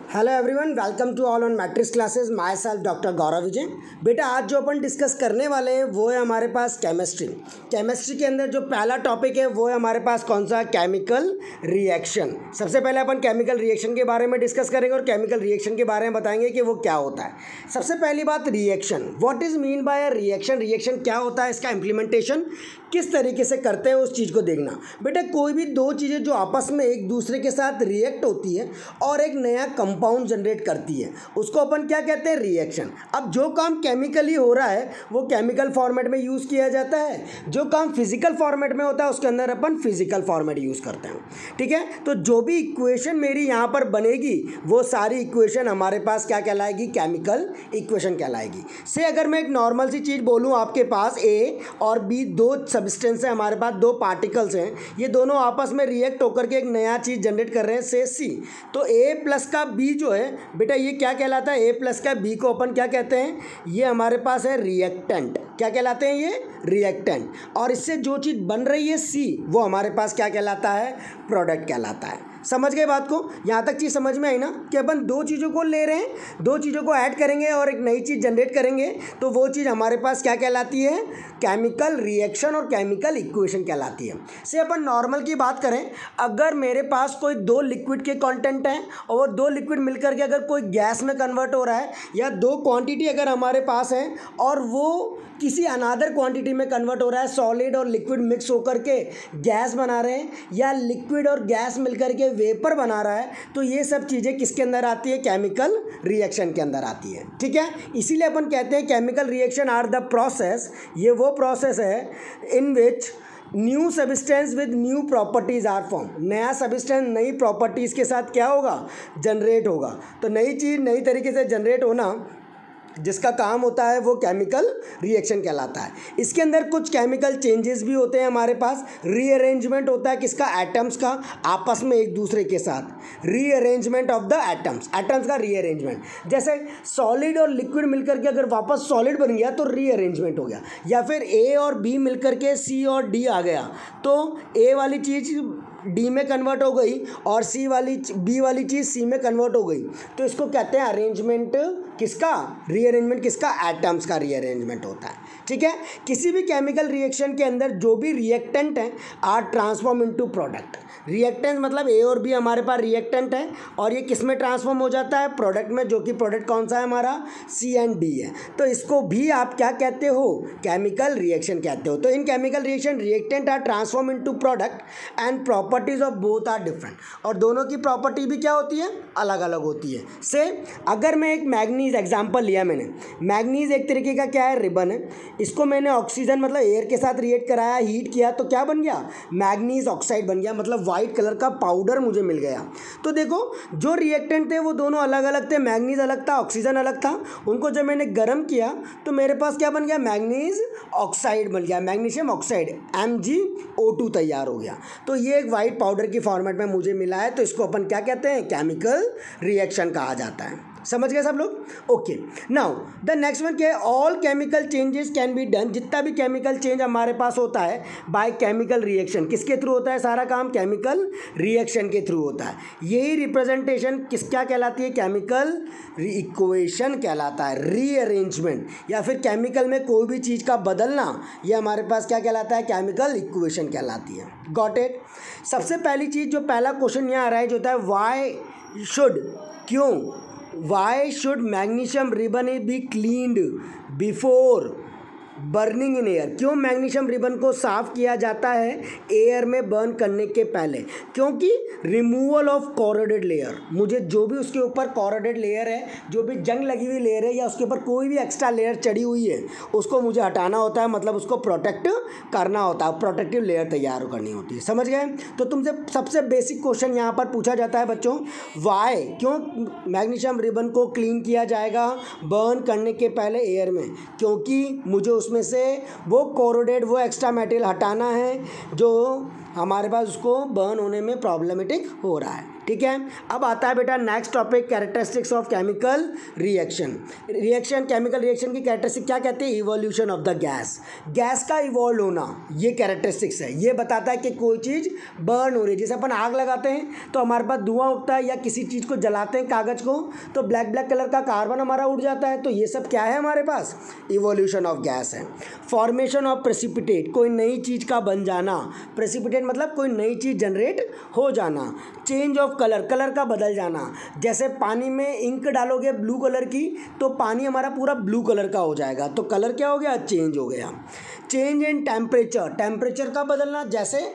Hello everyone, welcome to all on matrix classes. Myself doctor Gaurav Vijay. बेटा आज जो अपन discuss करने वाले हैं वो है हमारे पास केमिस्ट्री के अंदर जो पहला टॉपिक है वो है हमारे पास कौन सा, केमिकल रिएक्शन। सबसे पहले अपन केमिकल रिएक्शन के बारे में डिस्कस करेंगे और केमिकल रिएक्शन के बारे में बताएंगे कि वो क्या होता है। सबसे पहली बात, reaction. What is mean by a reaction. Reaction क्या होता है, इसका इम्प्लीमेंटेशन किस तरीके से करते हैं उस चीज़ को देखना। बेटा कोई भी दो चीज़ें जो आपस में एक दूसरे के साथ रिएक्ट होती है और एक नया कंपाउंड जनरेट करती है उसको अपन क्या कहते हैं, रिएक्शन। अब जो काम केमिकली हो रहा है वो केमिकल फॉर्मेट में यूज़ किया जाता है, जो काम फिजिकल फॉर्मेट में होता है उसके अंदर अपन फिजिकल फॉर्मेट यूज़ करते हैं। ठीक है, तो जो भी इक्वेशन मेरी यहाँ पर बनेगी वो सारी इक्वेशन हमारे पास क्या कहलाएगी, केमिकल इक्वेशन कहलाएगी। से अगर मैं एक नॉर्मल सी चीज़ बोलूँ, आपके पास ए और बी दो सब्सटेंस है, हमारे पास दो पार्टिकल्स हैं, ये दोनों आपस में रिएक्ट होकर के एक नया चीज़ जनरेट कर रहे हैं, से सी। तो ए प्लस का बी जो है बेटा ये क्या कहलाता है, ए प्लस का बी को अपन क्या कहते हैं, ये हमारे पास है रिएक्टेंट। क्या कहलाते हैं ये, रिएक्टेंट। और इससे जो चीज़ बन रही है सी वो हमारे पास क्या कहलाता है, प्रोडक्ट कहलाता है। समझ गए बात को, यहाँ तक चीज़ समझ में आई ना कि अपन दो चीज़ों को ले रहे हैं, दो चीज़ों को ऐड करेंगे और एक नई चीज़ जनरेट करेंगे तो वो चीज़ हमारे पास क्या कहलाती है, केमिकल रिएक्शन और केमिकल इक्वेशन कहलाती है। से अपन नॉर्मल की बात करें, अगर मेरे पास कोई दो लिक्विड के कंटेंट हैं और वो दो लिक्विड मिलकर के अगर कोई गैस में कन्वर्ट हो रहा है, या दो क्वांटिटी अगर हमारे पास है और वो किसी अनादर क्वांटिटी में कन्वर्ट हो रहा है, सॉलिड और लिक्विड मिक्स होकर के गैस बना रहे हैं या लिक्विड और गैस मिलकर के वेपर बना रहा है, तो ये सब चीज़ें किसके अंदर आती है, केमिकल रिएक्शन के अंदर आती है। ठीक है, इसीलिए अपन कहते हैं chemical reaction are the process, ये वो प्रोसेस है in which new substance with new properties are form. नया सब्सटेंस नई प्रॉपर्टीज़ के साथ क्या होगा, जनरेट होगा। तो नई चीज़ नई तरीके से जनरेट होना जिसका काम होता है वो केमिकल रिएक्शन कहलाता है। इसके अंदर कुछ केमिकल चेंजेस भी होते हैं हमारे पास, रीअरेंजमेंट होता है किसका, एटम्स का आपस में एक दूसरे के साथ, रीअरेंजमेंट ऑफ द एटम्स का रीअरेंजमेंट। जैसे सॉलिड और लिक्विड मिलकर के अगर वापस सॉलिड बन गया तो रीअरेंजमेंट हो गया, या फिर ए और बी मिलकर के सी और डी आ गया तो ए वाली चीज़ डी में कन्वर्ट हो गई और बी वाली चीज़ सी में कन्वर्ट हो गई, तो इसको कहते हैं अरेंजमेंट किसका, रीअरेंजमेंट किसका, एटम्स का रीअरेंजमेंट होता है। ठीक है, किसी भी केमिकल रिएक्शन के अंदर जो भी रिएक्टेंट हैं are transform into product. Reactant मतलब ए और बी हमारे पास रिएक्टेंट है और ये किस में ट्रांसफॉर्म हो जाता है, प्रोडक्ट में, जो कि प्रोडक्ट कौन सा है हमारा, सी एंड डी है। तो इसको भी आप क्या कहते हो, केमिकल रिएक्शन कहते हो। तो in chemical reaction reactant are transform into product and properties of both are different. और दोनों की प्रॉपर्टी भी क्या होती है, अलग अलग होती है। से अगर मैं एक मैग्नीज एग्जाम्पल लिया मैंने, मैग्नीज एक तरीके का क्या है, रिबन है, इसको मैंने ऑक्सीजन मतलब एयर के साथ रिएक्ट कराया, हीट किया तो क्या बन गया, मैग्नीज ऑक्साइड बन गया, मतलब वाइट कलर का पाउडर मुझे मिल गया। तो देखो जो रिएक्टेंट थे वो दोनों अलग अलग थे, मैग्नीज अलग था, ऑक्सीजन अलग था। उनको जब मैंने गर्म किया तो मेरे पास क्या बन गया, मैग्नीज ऑक्साइड बन गया, मैग्नीशियम ऑक्साइड MgO2 तैयार हो गया। तो ये एक वाइट पाउडर की फॉर्मेट में मुझे मिला है, तो इसको अपन क्या कहते हैं, केमिकल रिएक्शन कहा जाता है। समझ गए सब लोग, okay. Now the next one क्या है, all chemical changes can be done. जितना भी केमिकल चेंज हमारे पास होता है बाय केमिकल रिएक्शन, किसके थ्रू होता है, सारा काम केमिकल रिएक्शन के थ्रू होता है। यही रिप्रेजेंटेशन क्या कहलाती है, केमिकल इक्वेशन कहलाता है। रीअरेंजमेंट या फिर केमिकल में कोई भी चीज़ का बदलना, ये हमारे पास क्या कहलाता है, केमिकल इक्वेशन कहलाती है। Got it. सबसे पहली चीज़ जो पहला क्वेश्चन यहाँ आ रहा है जो होता है, वाई शुड, क्यों, why should magnesium ribbon be cleaned before burning in air. क्यों मैग्नीशियम रिबन को साफ़ किया जाता है एयर में बर्न करने के पहले, क्योंकि रिमूवल ऑफ कॉरोडेड लेयर, मुझे जो भी उसके ऊपर कॉरोडेड लेयर है, जो भी जंग लगी हुई लेयर है या उसके ऊपर कोई भी एक्स्ट्रा लेयर चढ़ी हुई है उसको मुझे हटाना होता है, मतलब उसको प्रोटेक्ट करना होता है, प्रोटेक्टिव लेयर तैयार करनी होती है। समझ गए। तो तुमसे सबसे बेसिक क्वेश्चन यहाँ पर पूछा जाता है बच्चों, वाई, क्यों मैग्नीशियम रिबन को क्लीन किया जाएगा बर्न करने के पहले एयर में, क्योंकि मुझे उसमें से वो कोरोडेड, वो एक्स्ट्रा मटेरियल हटाना है जो हमारे पास उसको बर्न होने में प्रॉब्लमेटिक हो रहा है। ठीक है। अब आता है बेटा next topic, characteristics of chemical reaction. Chemical reaction की कैरेक्टरिस्टिक क्या कहते हैं? इवोल्यूशन ऑफ द गैस का इवॉल्व होना, ये कैरेक्टरिस्टिक्स है। ये बताता है कि कोई चीज़ बर्न हो रही है। जैसे अपन आग लगाते हैं तो हमारे पास धुआं उठता है, या किसी चीज़ को जलाते हैं कागज़ को तो ब्लैक कलर का कार्बन हमारा उड़ जाता है। तो ये सब क्या है हमारे पास? इवोल्यूशन ऑफ गैस है। फॉर्मेशन ऑफ प्रेसिपिटेट, कोई नई चीज़ का बन जाना। प्रेसिपिटेट मतलब कोई नई चीज़ जनरेट हो जाना। चेंज ऑफ कलर, कलर का बदल जाना। जैसे पानी में इंक डालोगे ब्लू कलर की तो पानी हमारा पूरा ब्लू कलर का हो जाएगा, तो कलर क्या हो गया? चेंज हो गया। चेंज इन टेम्परेचर, टेम्परेचर का बदलना। जैसे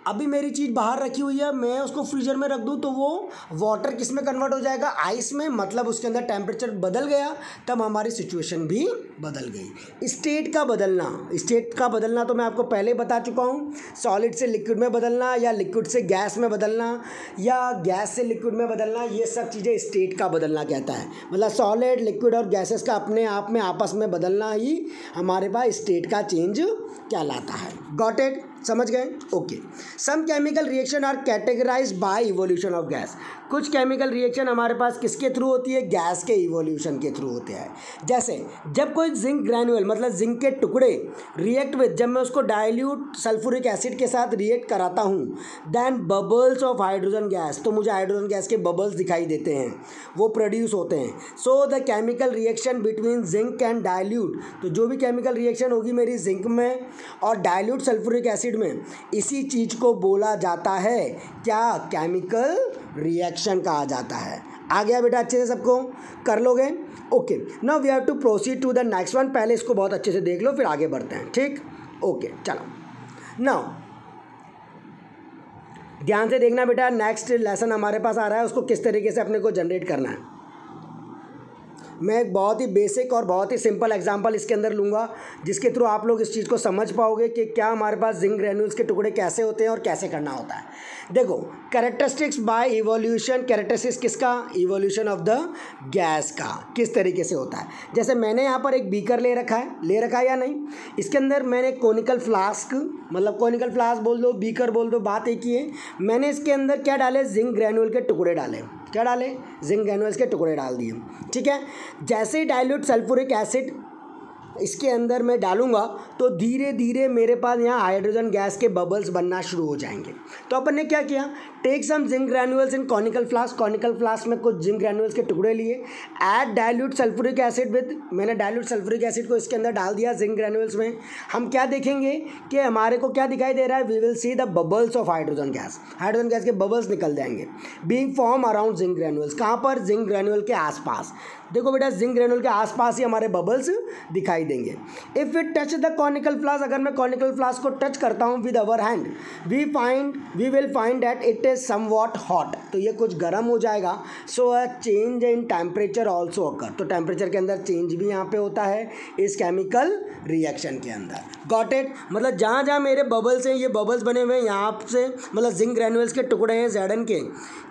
अभी मेरी चीज़ बाहर रखी हुई है, मैं उसको फ्रीजर में रख दूँ तो वो वाटर किस में कन्वर्ट हो जाएगा? आइस में, मतलब उसके अंदर टेम्परेचर बदल गया, तब हमारी सिचुएशन भी बदल गई। स्टेट का बदलना, स्टेट का बदलना तो मैं आपको पहले बता चुका हूँ। सॉलिड से लिक्विड में बदलना, या लिक्विड से गैस में बदलना, या गैस से लिक्विड में बदलना, ये सब चीज़ें स्टेट का बदलना कहता है। मतलब सॉलिड, लिक्विड और गैसेस का अपने आप में आपस में बदलना ही हमारे पास स्टेट का चेंज कहलाता है। Got it? समझ गए? Okay. Some chemical reaction are categorised by evolution of gas. कुछ केमिकल रिएक्शन हमारे पास किसके थ्रू होती है? गैस के इवोल्यूशन के थ्रू होते हैं। जैसे जब कोई जिंक ग्रैन्यूल मतलब जिंक के टुकड़े रिएक्ट विद, जब मैं उसको डाइल्यूट सल्फ्यूरिक एसिड के साथ रिएक्ट कराता हूँ, then bubbles of hydrogen gas, तो मुझे हाइड्रोजन गैस के बबल्स दिखाई देते हैं, वो प्रोड्यूस होते हैं। So the chemical reaction between zinc and dilute, तो जो भी केमिकल रिएक्शन होगी मेरी जिंक में और डाइल्यूट सल्फ्यूरिक एसिड में, इसी चीज़ को बोला जाता है क्या? केमिकल रिएक्शन कहा जाता है। आ गया बेटा? अच्छे से सबको कर लोगे? Okay. Now we have to proceed to the next one. पहले इसको बहुत अच्छे से देख लो, फिर आगे बढ़ते हैं। ठीक? ओके, चलो। नाउ ध्यान से देखना बेटा, नेक्स्ट लेसन हमारे पास आ रहा है, उसको किस तरीके से अपने को जनरेट करना है। मैं एक बहुत ही बेसिक और बहुत ही सिंपल एग्जांपल इसके अंदर लूँगा, जिसके थ्रू आप लोग इस चीज़ को समझ पाओगे कि क्या हमारे पास जिंक ग्रैन्यूल्स के टुकड़े कैसे होते हैं और कैसे करना होता है। देखो, कैरेक्टरिस्टिक्स बाय इवोल्यूशन, कैरेक्टरिस्टिक्स किसका? इवोल्यूशन ऑफ द गैस का किस तरीके से होता है। जैसे मैंने यहाँ पर एक बीकर ले रखा है या नहीं, इसके अंदर मैंने कोनिकल फ्लास्क, मतलब कोनिकल फ्लास्क बोल दो, बीकर बोल दो, बात एक ही है। मैंने इसके अंदर क्या डाले? जिंक ग्रैन्यूल के टुकड़े डाले। क्या डाले? जिंक ग्रैन्यूल्स के टुकड़े डाल दिए। ठीक है। जैसे ही डाइल्यूट सल्फ्यूरिक एसिड इसके अंदर मैं डालूंगा तो धीरे धीरे मेरे पास यहाँ हाइड्रोजन गैस के बबल्स बनना शुरू हो जाएंगे। तो अपन ने क्या किया? टेक सम जिंक ग्रैन्यूल्स इन कॉनिकल फ्लास्क, कॉनिकल फ्लास्क में कुछ जिंक ग्रैन्यूल्स के टुकड़े लिए, add dilute sulphuric acid with, मैंने डाइल्यूट सल्फ्यूरिक एसिड को इसके अंदर डाल दिया जिंक ग्रैन्यूल्स में। हम क्या देखेंगे कि हमारे को क्या दिखाई दे रहा है? We will see the bubbles of hydrogen gas, hydrogen gas के बबल्स निकल जाएंगे being form around zinc granules. कहाँ पर? जिंक ग्रैन्यूल के आसपास। देखो बेटा, जिंक ग्रैन्यूल के आसपास ही हमारे बबल्स दिखाई देंगे। If it touch the conical flask, अगर मैं कॉनिकल फ्लास्क को टच करता हूँ with our hand, we will find that it is somewhat hot, तो ये कुछ गर्म हो जाएगा। So a change in temperature also occur, तो टेम्परेचर के अंदर चेंज भी यहाँ पे होता है इस केमिकल रिएक्शन के अंदर। Got it? मतलब जहाँ जहाँ मेरे बबल्स हैं, ये बबल्स बने हुए हैं यहाँ से, मतलब जिंक ग्रैन्यूल्स के टुकड़े हैं Zn के।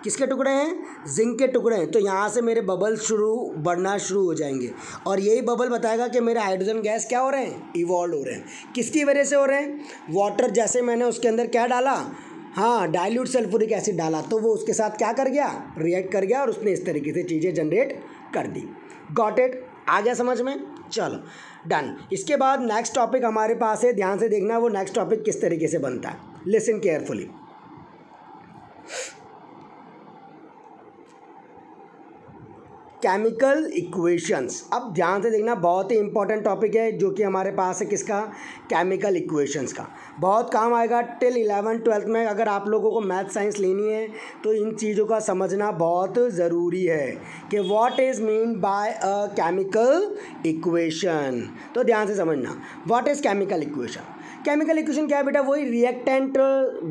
किसके टुकड़े हैं? जिंक के टुकड़े हैं। तो यहाँ से मेरे बबल्स बढ़ना शुरू हो जाएंगे, और यही बबल बताएगा कि मेरे हाइड्रोजन गैस क्या हो रहे हैं? इवॉल्व हो रहे हैं। किसकी वजह से हो रहे हैं? वाटर, जैसे मैंने उसके अंदर क्या डाला? हाँ, डाइल्यूट सल्फ्यूरिक एसिड डाला, तो वो उसके साथ क्या कर गया? रिएक्ट कर गया, और उसने इस तरीके से चीज़ें जनरेट कर दी। Got it? आ गया समझ में? चलो डन। इसके बाद नेक्स्ट टॉपिक हमारे पास है, ध्यान से देखना वो नेक्स्ट टॉपिक किस तरीके से बनता है। Listen carefully. Chemical equations. अब ध्यान से देखना, बहुत ही इंपॉर्टेंट टॉपिक है जो कि हमारे पास है किसका? केमिकल इक्वेशंस का। बहुत काम आएगा टिल 11th-12th में। अगर आप लोगों को मैथ साइंस लेनी है तो इन चीज़ों का समझना बहुत ज़रूरी है कि what is mean by a chemical equation. तो ध्यान से समझना, what is chemical equation. Chemical equation क्या है बेटा? वही रिएक्टेंट,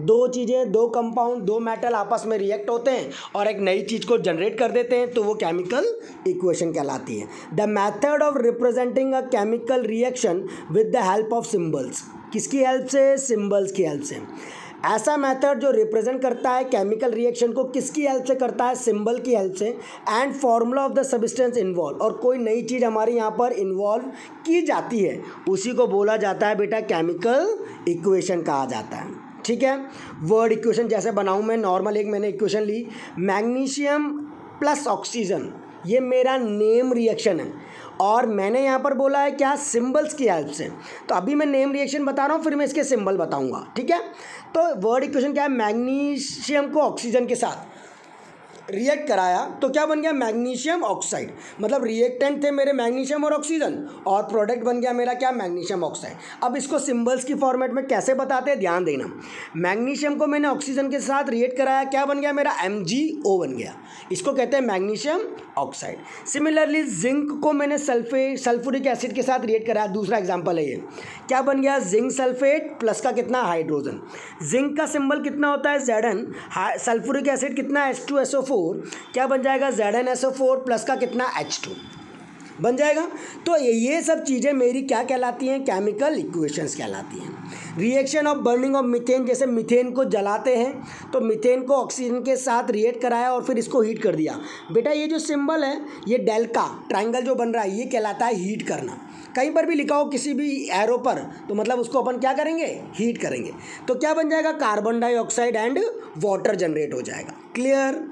दो चीज़ें, दो कंपाउंड, दो मेटल आपस में रिएक्ट होते हैं और एक नई चीज़ को जनरेट कर देते हैं, तो वो केमिकल इक्वेशन कहलाती है। The method of representing a chemical reaction with the help of symbols. किसकी हेल्प से? सिम्बल्स की हेल्प से। ऐसा मेथड जो रिप्रेजेंट करता है केमिकल रिएक्शन को, किसकी हेल्प से करता है? सिंबल की हेल्प से। And formula of the substance involve, और कोई नई चीज़ हमारे यहाँ पर इन्वॉल्व की जाती है, उसी को बोला जाता है बेटा केमिकल इक्वेशन कहा जाता है। ठीक है। वर्ड इक्वेशन जैसे बनाऊँ मैं, नॉर्मल एक मैंने इक्वेशन ली, मैग्नीशियम प्लस ऑक्सीजन, ये मेरा नेम रिएक्शन है और मैंने यहाँ पर बोला है क्या, सिंबल्स की हेल्प से। तो अभी मैं नेम रिएक्शन बता रहा हूँ, फिर मैं इसके सिंबल बताऊँगा, ठीक है। तो वर्ड इक्वेशन क्या है, मैग्नीशियम को ऑक्सीजन के साथ रिएक्ट कराया तो क्या बन गया, मैग्नीशियम ऑक्साइड। मतलब रिएक्टेंट थे मेरे मैग्नीशियम और ऑक्सीजन और प्रोडक्ट बन गया मेरा क्या, मैग्नीशियम ऑक्साइड। अब इसको सिंबल्स की फॉर्मेट में कैसे बताते हैं, ध्यान देना। मैग्नीशियम को मैंने ऑक्सीजन के साथ रिएक्ट कराया, क्या बन गया मेरा, MgO बन गया, इसको कहते हैं मैग्नीशियम ऑक्साइड। सिमिलरली जिंक को मैंने सल्फ्यूरिक एसिड के साथ रिएक्ट कराया, दूसरा एग्जाम्पल है ये, क्या बन गया, जिंक सल्फेट प्लस का कितना, हाइड्रोजन। जिंक का सिंबल कितना होता है, Zn, सल्फ्यूरिक एसिड कितना, H2SO4, क्या बन जाएगा, ZnSO4 प्लस का कितना, H2 बन जाएगा। तो ये सब चीज़ें मेरी क्या कहलाती हैं, केमिकल इक्वेशंस कहलाती हैं। Reaction of burning of methane, जैसे मीथेन को जलाते हैं तो मीथेन को ऑक्सीजन के साथ रिएक्ट कराया और फिर इसको हीट कर दिया। बेटा ये जो सिंबल है, ये डेल का ट्राइंगल जो बन रहा है, ये कहलाता है हीट करना। कहीं पर भी लिखा हो किसी भी एरो पर, तो मतलब उसको अपन क्या करेंगे, हीट करेंगे। तो क्या बन जाएगा, carbon dioxide and water generate हो जाएगा। क्लियर।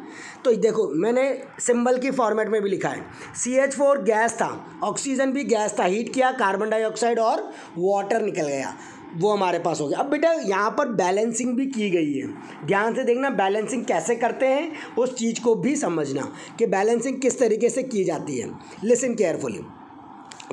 तो देखो मैंने सिंबल की फॉर्मेट में भी लिखा है, CH4 गैस था, ऑक्सीजन भी गैस था, हीट किया, कार्बन डाइऑक्साइड और वाटर निकल गया, वो हमारे पास हो गया। अब बेटा यहाँ पर बैलेंसिंग भी की गई है, ध्यान से देखना बैलेंसिंग कैसे करते हैं, उस चीज़ को भी समझना कि बैलेंसिंग किस तरीके से की जाती है। Listen carefully.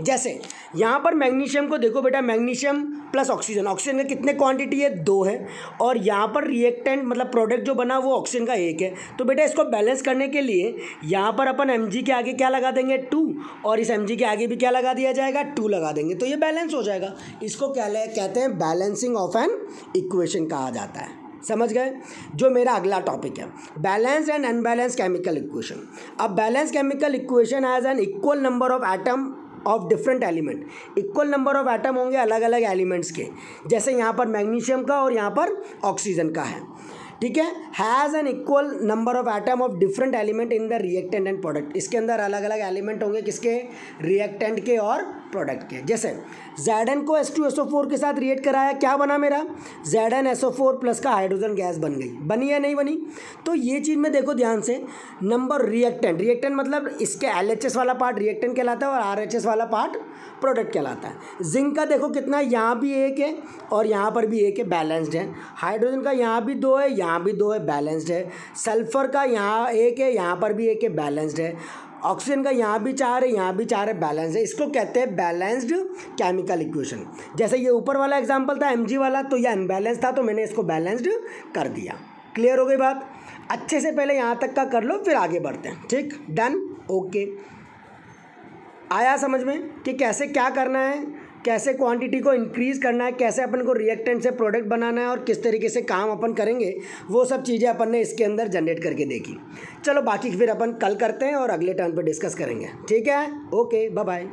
जैसे यहाँ पर मैग्नीशियम को देखो बेटा, मैग्नीशियम प्लस ऑक्सीजन, ऑक्सीजन का कितने क्वांटिटी है, 2 है, और यहाँ पर रिएक्टेंट मतलब प्रोडक्ट जो बना वो ऑक्सीजन का 1 है। तो बेटा इसको बैलेंस करने के लिए यहाँ पर अपन Mg के आगे क्या लगा देंगे, 2, और इस Mg के आगे भी क्या लगा दिया जाएगा, 2 लगा देंगे, तो ये बैलेंस हो जाएगा। इसको क्या कहते हैं, बैलेंसिंग ऑफ एन इक्वेशन कहा जाता है। समझ गए। जो मेरा अगला टॉपिक है, balance and unbalance chemical equation. अब balance chemical equation has an equal number of atom of different element, equal number of atom होंगे अलग अलग एलिमेंट्स के, जैसे यहाँ पर मैग्नीशियम का और यहाँ पर ऑक्सीजन का है, ठीक है। Has an equal number of atom of different element in the reactant and product, इसके अंदर अलग अलग एलिमेंट होंगे, किसके, रिएक्टेंट के और प्रोडक्ट के। जैसे Zn को H2SO4 के साथ रिएक्ट कराया, क्या बना मेरा, ZnSO4 प्लस का हाइड्रोजन गैस बन गई, बनी या नहीं बनी। तो ये चीज़ में देखो ध्यान से, नंबर रिएक्टेंट मतलब इसके LHS वाला पार्ट रिएक्टेंट कहलाता है और RHS वाला पार्ट प्रोडक्ट कहलाता है। जिंक का देखो कितना, यहाँ भी 1 है और यहाँ पर भी 1 है, बैलेंस्ड है। हाइड्रोजन का यहाँ भी 2 है, यहाँ भी 2 है, बैलेंस्ड है। सल्फर का यहाँ 1 है, यहाँ पर भी 1 है, बैलेंस्ड है। ऑक्सीजन का यहाँ भी 4 है, यहाँ भी 4 है, बैलेंस है। इसको कहते हैं बैलेंस्ड केमिकल इक्वेशन। जैसे ये ऊपर वाला एग्जांपल था Mg वाला, तो ये अनबैलेंस था तो मैंने इसको बैलेंस्ड कर दिया। क्लियर हो गई बात। अच्छे से पहले यहाँ तक का कर लो, फिर आगे बढ़ते हैं। ठीक, डन, ओके। आया समझ में कि कैसे क्या करना है, कैसे क्वांटिटी को इंक्रीज़ करना है, कैसे अपन को रिएक्टेंट से प्रोडक्ट बनाना है और किस तरीके से काम अपन करेंगे, वो सब चीज़ें अपन ने इसके अंदर जनरेट करके देखी। चलो बाकी फिर अपन कल करते हैं और अगले टर्न पर डिस्कस करेंगे। ठीक है, ओके, बाय बाय।